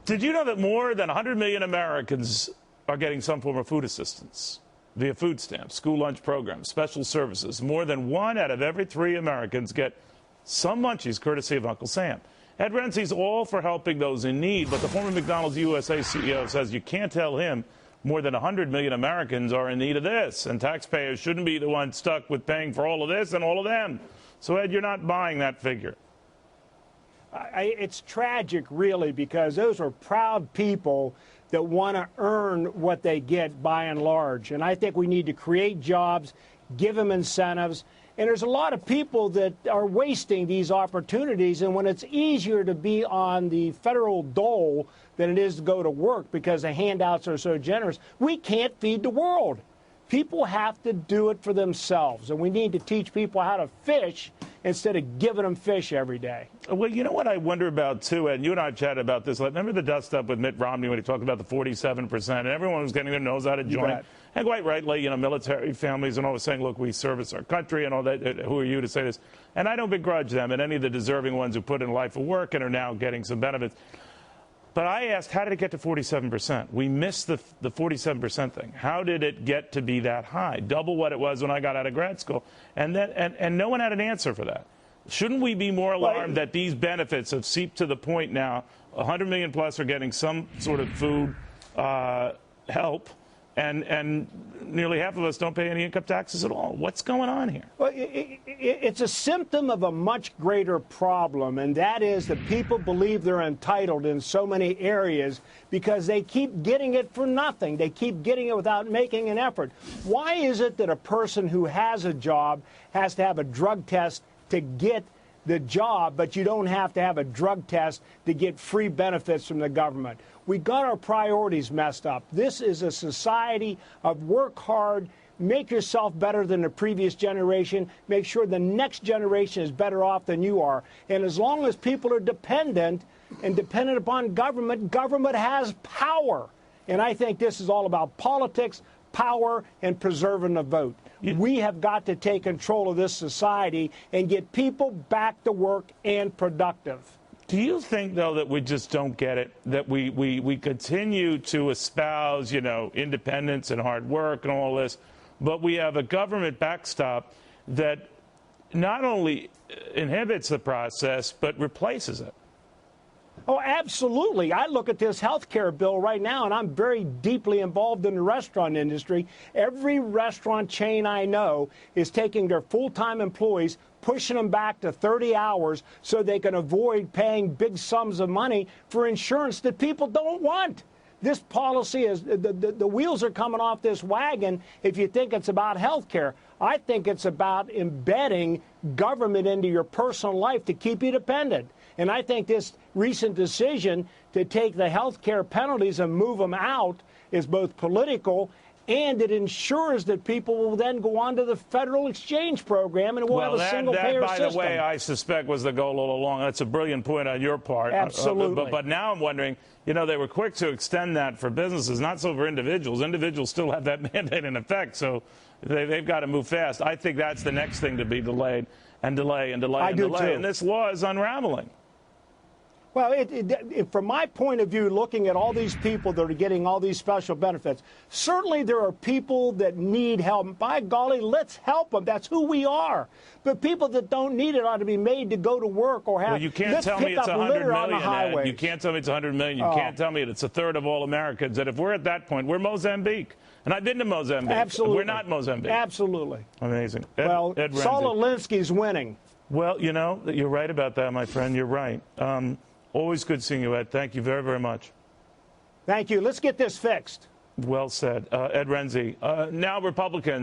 Did you know that more than 100 million Americans are getting some form of food assistance via food stamps, school lunch programs, special services? More than 1 out of every 3 Americans get some munchies courtesy of Uncle Sam. Ed Rensi's all for helping those in need, but the former McDonald's USA CEO says you can't tell him more than 100 million Americans are in need of this, and taxpayers shouldn't be the ones stuck with paying for all of this and all of them. So, Ed, you're not buying that figure. It's tragic, really, because those are proud people that want to earn what they get by and large. And I think we need to create jobs, give them incentives. And there's a lot of people that are wasting these opportunities. And when it's easier to be on the federal dole than it is to go to work because the handouts are so generous, we can't feed the world. People have to do it for themselves. And we need to teach people how to fish instead of giving them fish every day. Well, you know what I wonder about, too, Ed? You and I chatted about this. Remember the dust-up with Mitt Romney when he talked about the 47%, and everyone was getting their nose out of joint. And quite rightly, you know, military families and all was saying, look, we service our country and all that. Who are you to say this? And I don't begrudge them and any of the deserving ones who put in a life of work and are now getting some benefits. But I asked, how did it get to 47%? We missed the 47% thing. How did it get to be that high? Double what it was when I got out of grad school. And no one had an answer for that. Shouldn't we be more alarmed that these benefits have seeped to the point now 100 million plus are getting some sort of food help, and nearly half of us don't pay any income taxes at all? What's going on here? Well, it's a symptom of a much greater problem, and that is that people believe they're entitled in so many areas because they keep getting it for nothing. They keep getting it without making an effort. Why is it that a person who has a job has to have a drug test to get the job, but you don't have to have a drug test to get free benefits from the government? We got our priorities messed up. This is a society of work hard, make yourself better than the previous generation, make sure the next generation is better off than you are. And as long as people are dependent upon government, government has power. And I think this is all about politics, power, and preserving the vote. We have got to take control of this society and get people back to work and productive. Do you think, though, that we just don't get it, that we continue to espouse, you know, independence and hard work and all this, but we have a government backstop that not only inhibits the process, but replaces it? Oh, absolutely. I look at this health care bill right now, and I'm very deeply involved in the restaurant industry. Every restaurant chain I know is taking their full-time employees, pushing them back to 30 hours so they can avoid paying big sums of money for insurance that people don't want. This policy is, the wheels are coming off this wagon if you think it's about health care. I think it's about embedding government into your personal life to keep you dependent. And I think this recent decision to take the health care penalties and move them out is both political, and it ensures that people will then go on to the federal exchange program and we'll have a single-payer system. By the way, I suspect was the goal all along. That's a brilliant point on your part. Absolutely. But now I'm wondering, you know, they were quick to extend that for businesses, not so for individuals. Individuals still have that mandate in effect, so they've got to move fast. I think that's the next thing to be delayed and delay and delay and delay. Too. And this law is unraveling. Well, from my point of view, looking at all these people that are getting all these special benefits, certainly there are people that need help. By golly, let's help them. That's who we are. But people that don't need it ought to be made to go to work or have. Well, you can't tell me it's 100 million, Ed. You can't tell me it's 100 million. You can't tell me it's a third of all Americans. And if we're at that point, we're Mozambique. And I've been to Mozambique. Absolutely. We're not Mozambique. Absolutely. Amazing. Ed Saul Alinsky's winning. Well, you know, you're right about that, my friend. You're right. Always good seeing you, Ed. Thank you very, very much. Thank you. Let's get this fixed. Well said. Ed Rensi. Now Republicans.